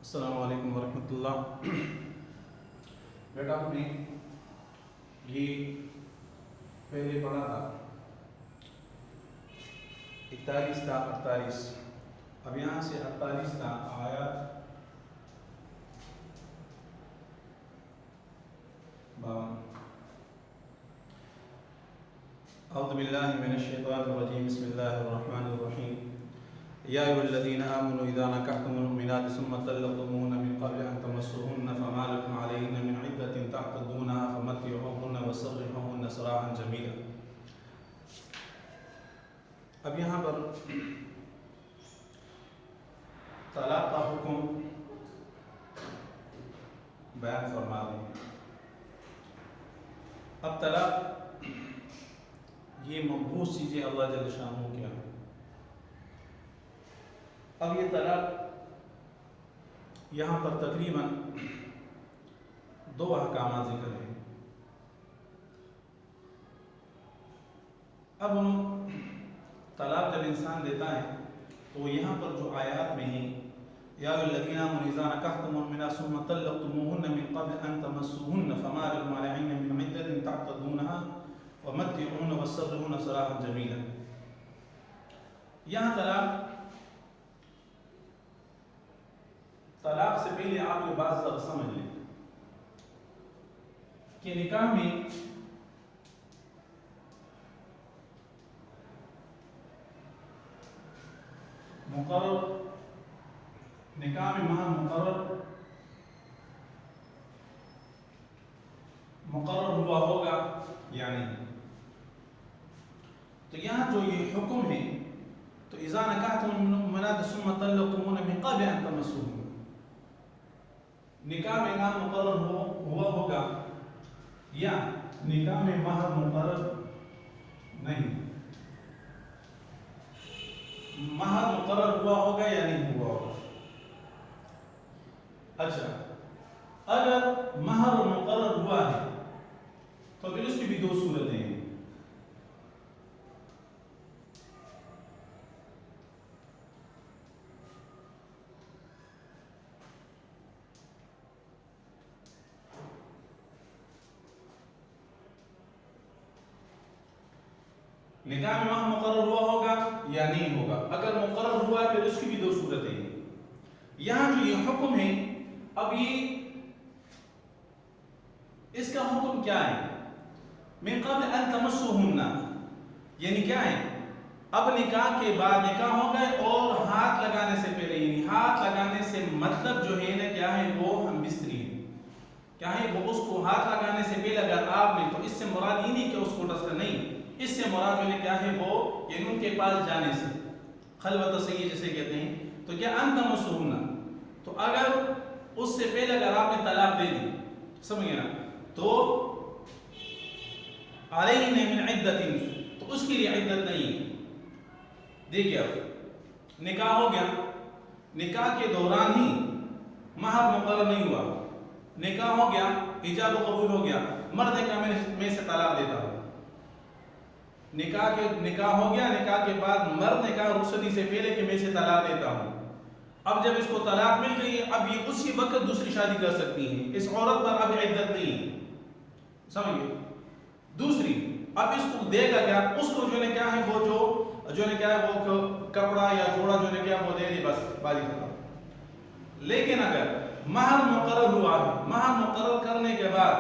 السلام علیکم ورحمۃ اللہ۔ بیٹا آپ نے یہ پہلے پڑھا تھا 41 تا 48، اب یہاں سے 48 تا آیات 52۔ اعوذ باللہ من الشیطان الرجیم، بسم اللہ الرحمن الرحیم۔ یا ایھا الذین آمنوا اذا نکحتم المؤمنات ثم طلقتموهن من قبل ان تمسوهن فما لكم علیہن من عدۃ تعتدونها فمتعوهن وسرحوهن سراحا جمیلا۔ اب یہاں پر طلاق کا حکم بیان فرما رہے ہیں۔ اب طلاق یہ مبعوث چیزیں اللہ جل شانہ کیا ہے۔ اب یہ طلاق یہاں پر تقریباً 2 احکامات ذکر ہیں۔ اب طلاق جب انسان دیتا ہے تو یہاں پر جو آیات میں ہیں، یا ایھا الذین آمنوا اذا نکحتم المؤمنات ثم طلقتموهن من قبل ان تمسوهن فما لكم علیہن من عدۃ تعتدونها ومتعوهن وسرحوهن سراحا جمیلا۔ یہاں طلاق سے پہلے آپ یہ بات ذرا سمجھ لیں کہ نکاح میں مہر مقرر ہوا ہوگا یا نہیں۔ تو یہاں جو یہ حکم ہے تو اذا نکحتم المؤمنات ثم طلقتموهن من قبل ان تمسوهن، نکاح میں نام مقرر ہوا ہوگا یا نکاح میں مہر مقرر نہیں، مہر مقرر ہوا ہوگا یا نہیں ہوا ہوگا۔ اچھا، اگر مہر مقرر ہوا ہے تو پھر اس کی بھی 2 صورتیں ہیں۔ نکاح میں مہر مقرر ہوا ہوگا یا نہیں ہوگا۔ اگر مقرر ہوا ہے پھر اس کی بھی 2 صورتیں ہیں۔ یہاں جو یہ حکم ہے، اب یہ اس کا حکم کیا ہے؟ من قبل ان تمسوهن، یعنی کیا ہے؟ اب نکاح کے بعد نکاح ہو گئے اور ہاتھ لگانے سے پہلے، یعنی ہاتھ لگانے سے مطلب جو ہے نا کیا ہے، وہ ہم بستری ہے، کیا ہے وہ اس کو ہاتھ لگانے سے پہلے اگر آپ نے، تو اس سے مراد یہ نہیں کہ اس کو ٹچ نہیں، اس سے مراد میں نے کیا ہے وہ یعنی ان کے پاس جانے سے، خلوت سید جسے کہتے ہیں۔ تو کیا ان تمسوهن، تو اگر اس سے پہلے اگر آپ نے طلاق دے دی، سمجھے نا، تو علیہن من عدۃ، تو اس کے لیے عدت نہیں ہے۔ دیکھیے اب نکاح ہو گیا، نکاح کے دوران ہی مہر مقرر نہیں ہوا، نکاح ہو گیا، ایجاب و قبول ہو گیا، مرد نے کہا میں سے طلاق دیتا ہوں، نکاح ہو گیا، نکاح کے بعد مرد نے کہا رخصتی سے پہلے کہ میں سے طلاق دیتا ہوں۔ اب جب اس کو طلاق مل گئی، اب یہ اسی وقت دوسری شادی کر سکتی ہیں، اس عورت پر اب عدت نہیں ہے، سمجھئے۔ دوسری، اب اس کو دے گا کیا، اس کو جو نے کیا ہے وہ جو نے کیا ہے وہ کپڑا یا جوڑا جو نے کیا وہ دے دی، بس باری ختم۔ لیکن اگر مہر مقرر ہوا ہے، مہر مقرر کرنے کے بعد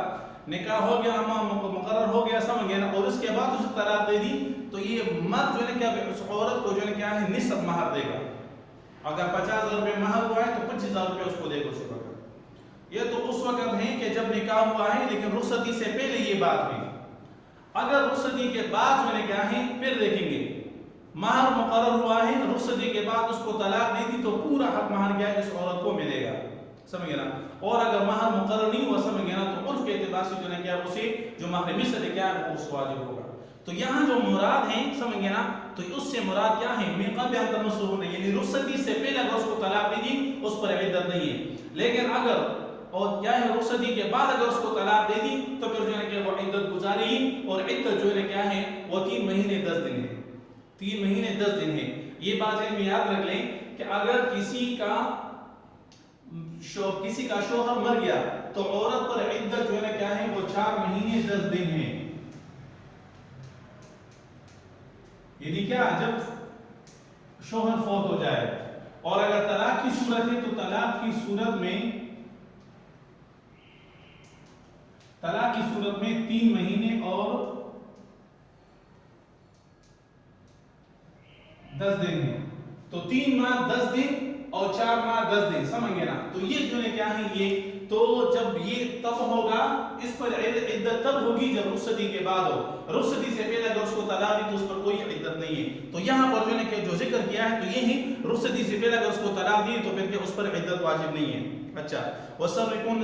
نکاح ہو گیا، مقرر ہو گیا، سمجھ گیا نا، اور اس کے بعد اسے طلاق دے دی، تو یہ مرد جو نے کیا اس عورت کو جو نے کیا ہے نصف مہر دے گا۔ اگر 50,000 روپے مہر ہوا ہے تو 25,000 روپے اس کو دے گا اس وقت۔ یہ تو اس وقت ہے کہ جب نکاح ہوا ہے، لیکن رخصتی سے پہلے یہ بات ہوئی۔ اگر رخصتی کے بعد جو نے کیا ہے پھر دیکھیں گے، مہر مقرر ہوا ہے، رخصتی کے بعد اس کو طلاق دے دی، تو پورا حق مہر کیا ہے اس عورت کو ملے گا، سمجھ گیا نا۔ اور اگر مہر مقرر نہیں ہوا، سمجھ گیا نا، تو عرف کے اعتبار سے جو نے کیا اسے جو مہر مثل کیا ہے وہ اس واجب ہوگا۔ تو یہاں جو مراد ہیں، سمجھ گیا نا، تو اس سے مراد کیا ہے، من قبل ان تمسوهن، یعنی رخصتی سے پہلے اگر اس کو طلاق دے دی اس پر عدت نہیں ہے۔ لیکن اگر اور کیا ہے رخصتی کے بعد اگر اس کو طلاق دے دی تو پھر جو ہے کہ وہ عدت گزارے گی، اور عدت جو ہے کیا ہے وہ 3 مہینے 10 دن ہے، 3 مہینے 10 دن ہے۔ یہ بات علم یاد رکھ لیں کہ اگر کسی کا کسی کا شوہر مر گیا تو عورت پر عدت جو ہے کیا ہے وہ 4 مہینے 10 دن ہے. یعنی کیا جب شوہر فوت ہو جائے اور اگر طلاق کی صورت ہے تو طلاق کی صورت میں 3 مہینے اور 10 دن ہے. تو 3 ماہ 10 دن اور 4 ماہ 10 دن سمجھ گئے نا. تو یہ جو ہے کیا ہے یہ تو جب یہ تب ہوگا اس پر عدت تب ہوگی جب رخصتی کے بعد ہو. رخصتی سے پہلے اگر اس کو طلاق دی تو اس پر کوئی عدت نہیں ہے. تو یہاں پر جو ہے جو ذکر کیا ہے تو یہ ہی رخصتی سے پہلے اگر اس کو طلاق دی تو پھر کہ اس پر عدت واجب نہیں ہے. اچھا وسرحون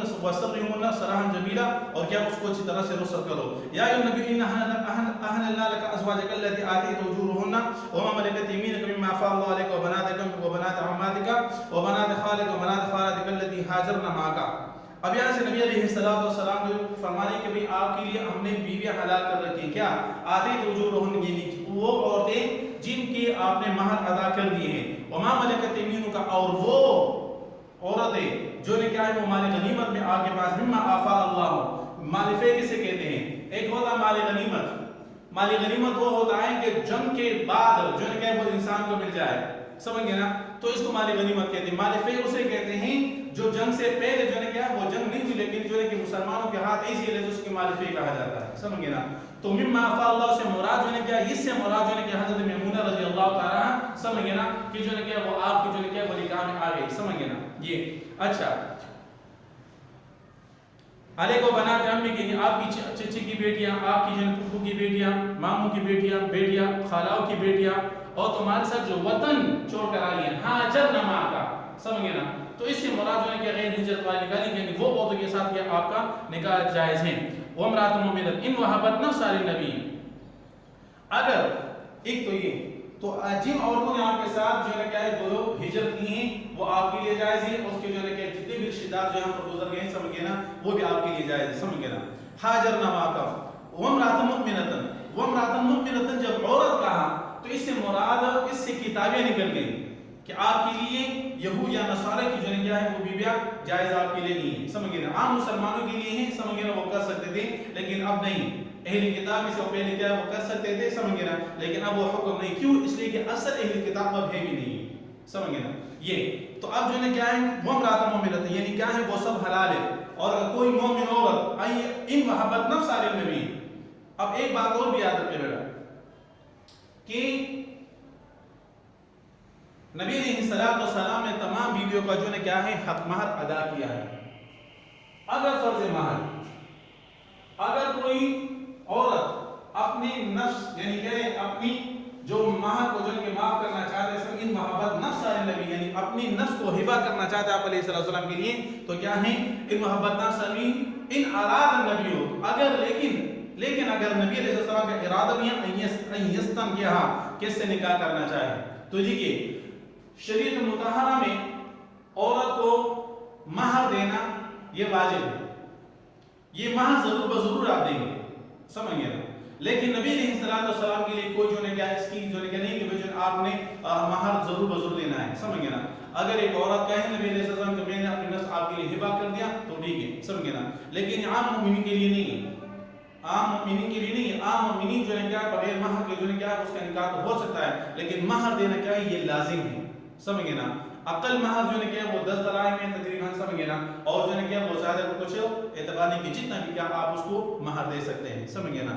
سراحا جمیلا اور کیا اس کو اچھی طرح سے رخصت کرو. یا ایھا النبی ان احللنا لك ازواجك التي آتيت اجورهن وما ملكت يمينك مما افاء الله عليك وبنات عماتك وبنات خالك وبنات خالاتك التي هاجرن معك. اب یہاں سے نبی علیہ السلام کو فرمانے کہ بھئی آپ کے لیے ہم نے بیویاں حلال کر رکھی ہیں. کیا آتیت اجورهن یعنی وہ عورتیں جن کے آپ نے مہر ادا کر دیے ہیں. وما ملكت يمينك اور وہ عورتیں جو نے کیا ہے وہ مال غنیمت میں آپ کے پاس مما آفا اللہ. مال فے کسے کہتے ہیں؟ ایک ہوتا مال غنیمت. مال غنیمت وہ ہوتا ہے کہ جنگ کے بعد جو نے کیا ہے وہ انسان کو مل جائے. سمجھ گئے نا. تو اس کو مال غنیمت کہتے ہیں. مال فے اسے کہتے ہیں جو جنگ سے پہلے جو نے کیا وہ جنگ نہیں تھی لیکن جو ہے کہ مسلمانوں کے ہاتھ ایسی ہے اس کے مال فے کہا جاتا ہے. سمجھ گئے نا. تو مما آفا اللہ سے مراد جو نے کیا اس سے مراد جو نے کہ حضرت میمونہ رضی اللہ تعالی عنہ سمجھ گئے نا کہ جو نے کیا وہ آپ کی جو نے کیا وہ نکاح میں آ گئی. سمجھ گئے نا. یہ اچھا علی کو بنا کے امی کی آپ کی چچی کی بیٹیاں آپ کی جن پھپھو کی بیٹیاں ماموں کی بیٹیاں خالاؤں کی بیٹیاں اور تمہارے ساتھ جو وطن چھوڑ کر آئی ہیں ہاجر نما کا. سمجھ گئے نا. تو اس سے مراد جو ہے کہ غیر ہجرت والی نکالی یعنی وہ عورتوں کے ساتھ کیا آپ کا نکاح جائز ہے. وامرأۃ مؤمنۃ ان وهبت نفسها للنبی. اگر ایک تو یہ تو جن عورتوں نے آپ کے ساتھ جو ہے کیا ہے وہ ہجرت کی ہیں وہ آپ کے لیے جائز ہے. اس کے جو ہے کہ جتنے بھی رشتہ دار جو یہاں پر گزر گئے ہیں سمجھ گئے نا وہ بھی آپ کے لیے جائز ہے. سمجھ گئے نا. ہاجر نما. وامرأۃ مؤمنۃ جب عورت کہا تو اس سے مراد اس سے کتابیں نکل گئی کہ آپ کے لیے یہود یا نصارہ کی جو ہے کیا ہے وہ بیویاں جائز آپ کے لیے نہیں ہے. سمجھ گئے نا. عام مسلمانوں کے لیے ہیں سمجھ گئے نا وہ کر سکتے تھے لیکن اب نہیں. اہل کتاب میں سے پہلے کیا وہ کر سکتے تھے سمجھ گئے نا لیکن اب وہ حکم نہیں. کیوں؟ اس لیے کہ اصل اہل کتاب اب ہے بھی نہیں. سمجھ گئے نا. یہ تو اب جو ہے کیا ہے وامرأۃ مؤمنۃ یعنی کیا ہے وہ سب حلال ہے. اور اگر کوئی مومن عورت ان وهبت نفسها للنبی. اب ایک بات اور بھی یاد رکھے بیٹا کہ نبی علیہ السلام نے تمام بیویوں کا جو ہے کیا ہے حق مہر ادا کیا ہے. اگر فرض مہر اگر کوئی عورت اپنے نفس یعنی کہ اپنی جو مہر کو جو ہے کہ معاف کرنا چاہتے ہیں ان محبت نفس النبی یعنی اپنی نفس کو ہبہ کرنا چاہتے ہیں آپ علیہ السلام کے لیے تو کیا ہے ان محبت نفس النبی ان اراد النبی ہو. اگر لیکن اگر نبی علیہ السلام کا ارادہ نہیں ہے یستن کیا کس سے نکاح کرنا چاہے تو دیکھیے شریعت مطہرہ میں عورت کو مہر دینا یہ واجب ہے. یہ مہر ضرور بضرور آپ دیں گے. سمجھ گئے نا. لیکن نبی علیہ السلام کے لیے کوئی جو نے کیا اس کی جو نے نہیں کہ آپ نے مہر ضرور بضرور دینا ہے. سمجھ گئے نا. اگر ایک عورت کہے نبی علیہ السلام کہ میں نے اپنی نفس آپ کے لیے ہبہ کر دیا تو ٹھیک ہے. سمجھ گئے نا. لیکن عام مومنین کے لیے نہیں ہے. عام مومنین کے لیے نہیں ہے. عام مومنین جو ہے کیا بغیر مہر کے جو ہے کیا اس کا نکاح تو ہو سکتا ہے لیکن مہر دینا کیا ہے یہ لازم ہے. سمجھ گئے نا. اقل مہر جو نے کیا وہ 10 دراہم میں تقریباً. سمجھ گئے نا. اور جو نے کیا وہ زیادہ کو کچھ اعتبار نہیں کہ جتنا بھی کیا آپ اس کو مہر دے سکتے ہیں. سمجھ گئے نا.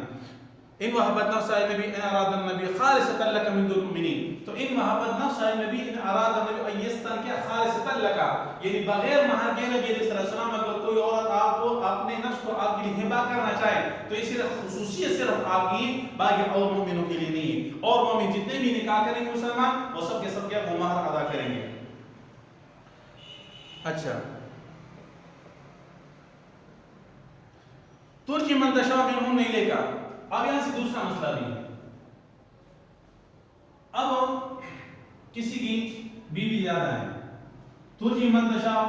ان وهبت نفسها النبي ان اراد النبي خالصة لك من دون المؤمنين. تو ان وهبت نفسها النبي ان اراد النبي ان يستنكح خالصة لك یعنی بغیر مہر کے نبی علیہ السلام اگر کوئی عورت آپ کو اپنے نفس کو آپ کے لیے ہبہ کرنا چاہے تو اس کی خصوصیت صرف آپ کی باقی اور مومنوں کے لیے نہیں ہے. اور مومن جتنے بھی نکاح کریں گے مسلمان وہ سب کے سب کیا وہ مہر ادا کریں گے. اچھا ترجی من تشاء منهن الیک. اب یہاں سے دوسرا مسئلہ بھی ہے. اب کسی کی بیوی زیادہ ہے ترجی من تشاء.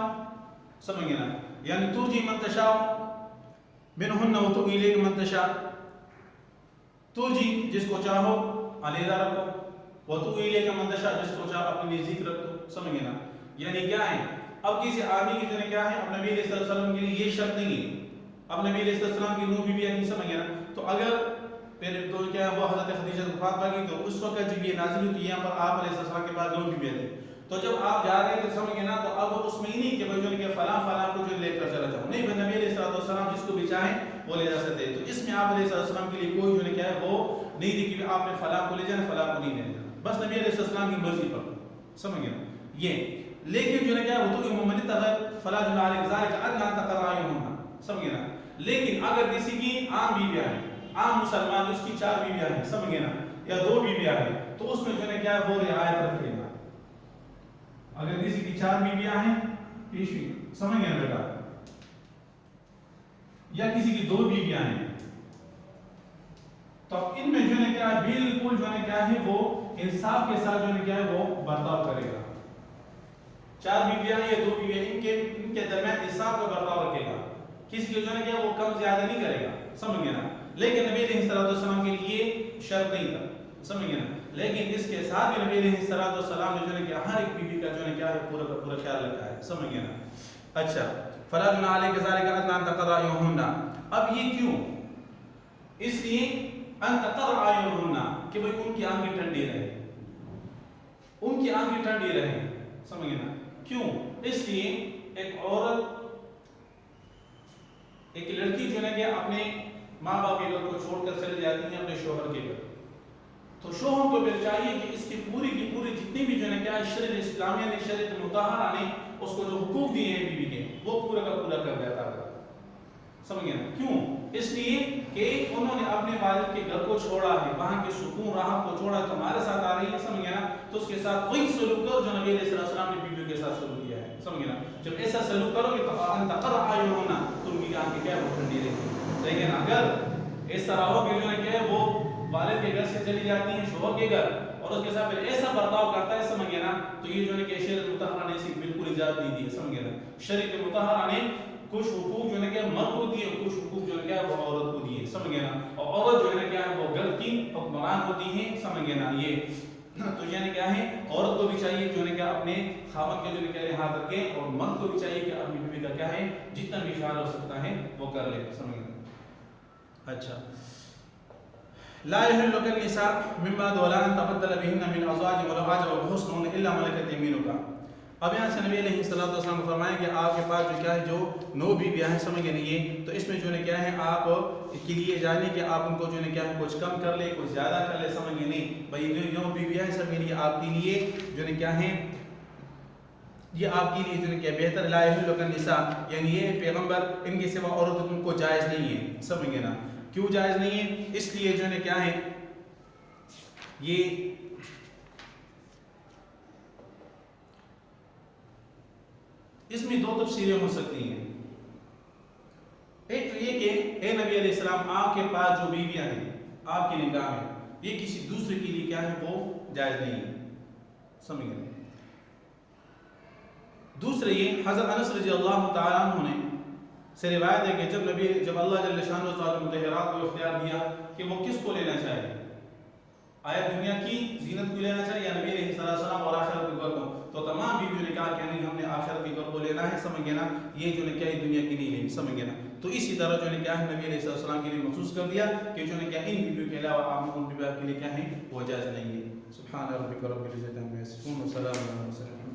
سمجھ گئے نا. یعنی ترجی من تشاء منهن وتؤوی الیک من تشاء. ترجی جس کو چاہو علیحدہ رکھو وتؤوی الیک من تشاء جس کو چاہو اپنے نزدیک رکھ دو. سمجھ گئے نا. یعنی کیا ہے اب کسی آدمی کی جو ہے کیا ہے اب نبی علیہ السلام کے لیے یہ شرط نہیں ہے، اب نبی علیہ السلام کی 9 بیویاں نہیں سمجھ گیا نا، تو اگر پھر تو کیا وہ حضرت خدیجہ وفات پا گئی تو اس وقت جب یہ نازل ہوئی یہاں پر آپ علیہ السلام کے بعد 9 بیویاں تھیں، تو جب آپ جا رہے ہیں تو سمجھ گئے نا، تو اب اس میں ہی نہیں کہ بھائی جو ہے کہ فلاں فلاں کو جو لے کر چلا جاؤ، نہیں بھائی نبی علیہ السلام جس کو بھی چاہیں وہ لے جا سکتے ہیں، تو اس میں آپ علیہ السلام کے لیے کوئی جو ہے کیا ہے وہ نہیں تھی کہ آپ نے فلاں کو لے جانا فلاں کو نہیں لے جانا، بس نبی علیہ السلام کی مرضی پر سمجھ گئے یہ، لیکن جو ہے کیا وہ تو عموماً تغیر فلا جناح علیک ذالک ادنیٰ ان تقر اعینہن، سمجھ گئے نا، لیکن اگر کسی کی عام بیویاں ہیں، عام مسلمان اس کی 4 بیویاں ہیں سمجھ گئے نا، یا 2 بیویاں ہیں، تو اس میں جو ہے کیا وہ رعایت رکھے گا، اگر کسی کی 4 بیویاں ہیں پیشوی سمجھ گئے نا بیٹا، یا کسی کی 2 بیویاں ہیں، تو ان میں جو ہے کیا بالکل جو ہے کیا ہے وہ انصاف کے ساتھ جو ہے کیا ہے وہ برتاؤ کرے گا، 4 بیویاں یا 2 بیویاں ان کے درمیان انصاف کا برتاؤ رکھے گا، کسی کو جو ہے کہ وہ کم زیادہ نہیں کرے گا، سمجھ گئے نا، لیکن نبی علیہ السلام کے لیے شرط نہیں تھا، سمجھ گئے نا، لیکن اس کے ساتھ بھی نبی علیہ السلام نے جو ہے کہ ہر ایک بیوی کا جو ہے کیا ہے پورا کا پورا خیال رکھا ہے، سمجھ گئے نا، اچھا فلا جناح علیک ذالک ادنیٰ ان تقر اعینہن، اب یہ کیوں؟ اس لیے ان تقر اعینہن کہ بھئی ان کی آنکھیں ٹھنڈی رہے، ان کی آنکھیں ٹھنڈی رہے، سمجھ گئے نا، کیوں؟ اس لیے ایک عورت ایک لڑکی جو ہے کہ اپنے ماں باپ کے گھر کو چھوڑ کر چلے جاتی ہیں اپنے شوہر کے گھر، تو شوہر کو پھر چاہیے کہ اس کی پوری جتنی بھی جو ہے کیا شریعت اسلامیہ نے شریعت مطہرہ نے اس کو جو حقوق دیے ہیں بیوی کے وہ پورا کا پورا کر دیتا ہے، سمجھ گئے نا، کیوں؟ اس لیے کہ انہوں نے اپنے والد کے گھر کو چھوڑا ہے، وہاں کے سکون راحت کو چھوڑا ہے، تو ہمارے ساتھ آ رہی ہے، سمجھ گئے نا، تو اس کے ساتھ وہی سلوک کرو جو نبی علیہ السلام نے بیویوں کے ساتھ سلوک کیا ہے، سمجھ گئے نا، جب ایسا سلوک کرو گے تو ان تقر اعینہن تو ان کی آنکھیں کیا وہ ٹھنڈی رہے گی، لیکن اگر اس طرح ہو کہ جو ہے کہ وہ والد کے گھر سے چلی جاتی ہیں شوہر کے گھر اور اس کے ساتھ پھر ایسا برتاؤ کرتا ہے، سمجھ گئے نا، تو یہ جو ہے کہ شریعت مطہرہ نے اسے بالکل اجازت نہیں دی، سمجھ گئے نا، شریعت مطہرہ نے کچھ حقوق جو ہے کہ مرد کو دیے، کچھ حقوق جو ہے کہ وہ عورت کو دیے، سمجھ گئے نا، اور عورت جو ہے کیا ہے وہ گھر کی حکمران ہوتی ہے، سمجھ گئے نا، یہ تو یعنی کیا ہے عورت کو بھی چاہیے جو ہے کہ اپنے خاوند کے جو ہے کہ لحاظ رکھے، اور مرد کو بھی چاہیے کہ اپنی بیوی کا کیا ہے جتنا بھی خیال ہو سکتا ہے وہ کر لے، سمجھ گئے نا، اچھا لا يحل لك النساء من بعد ولا ان تبدل بهن من ازواج ولو اعجبك حسنهن الا ملكت يمينك، اب یہاں سے نبی علیہ السلام فرمایا کہ آپ کے پاس جو کیا ہے جو 9 بیویاں ہیں، سمجھ گئے نہیں، تو اس میں جو ہے کیا ہے آپ کے لیے جانے کہ آپ ان کو جو ہے کیا ہے کچھ کم کر لے کچھ زیادہ کر لے، سمجھ گئے نہیں، بھائی 9 بیویاں ہیں سب کے لیے آپ کے لیے جو ہے کیا ہے یہ آپ کے لیے جو ہے کہ بہتر، لا یحل لک النساء یعنی یہ پیغمبر ان کے سوا عورت ان کو جائز نہیں ہے، سمجھ گئے نا، کیوں جائز نہیں ہے؟ اس لیے جو ہے کیا ہے یہ اس میں 2 تفسیریں ہو سکتی ہیں، ایک تو یہ کہ اے نبی علیہ السلام آپ کے پاس جو بیویاں ہیں آپ کی نکاح میں یہ کسی دوسرے کے لیے کیا ہے وہ جائز نہیں ہے، سمجھ گئے، دوسرے یہ حضرت انس رضی اللہ تعالیٰ عنہ نے سے روایت ہے کہ جب اللہ جل شانہ تعالیٰ مطہرات کو اختیار دیا کہ وہ کس کو لینا چاہے، آیا دنیا کی زینت کو لینا چاہیے یا نبی علیہ السلام اور آخرت کے گھر کو، تو تمام بیویوں نے کہا کہ نہیں ہم نے آخرت کے گھر کو لینا ہے، سمجھ گئے نا، یہ جو نے کیا ہے دنیا کی نہیں لینی، سمجھ گئے نا، تو اسی طرح جو نے کیا ہے نبی علیہ السلام کے لیے مخصوص کر دیا کہ جو نے کیا ان بیویوں کے علاوہ آپ ان بیویوں کے لیے کیا ہے وہ جائز نہیں ہے۔ سبحان ربک رب العزت عما یصفون وسلام علی المرسلین۔